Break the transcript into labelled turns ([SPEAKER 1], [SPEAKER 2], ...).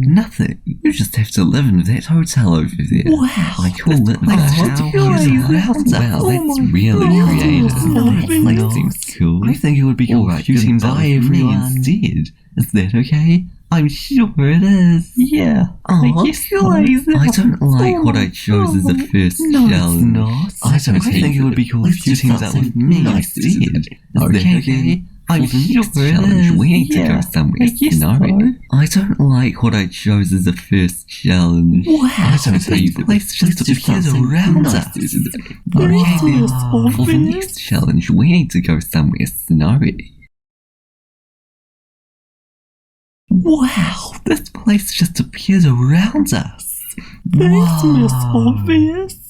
[SPEAKER 1] Nothing. You just have to live in that hotel over there.
[SPEAKER 2] Wow.
[SPEAKER 1] I call it that. Wow, that's really creative. That seems cool. I think it would be cool if you can buy everyone instead. Is that okay? I'm sure it is.
[SPEAKER 2] Yeah.
[SPEAKER 1] I don't like what I chose as the first challenge. I think it would be cool if you teamed up with me instead. Is that okay? I'm sure challenge. We need to go somewhere scenario. I don't like what I chose as the first challenge.
[SPEAKER 2] Wow.
[SPEAKER 1] I don't think the place just appears around us. Okay, then for the next challenge, we need to go somewhere scenario.
[SPEAKER 2] Wow,
[SPEAKER 1] this place just appears around us.
[SPEAKER 2] That's Miss Obvious.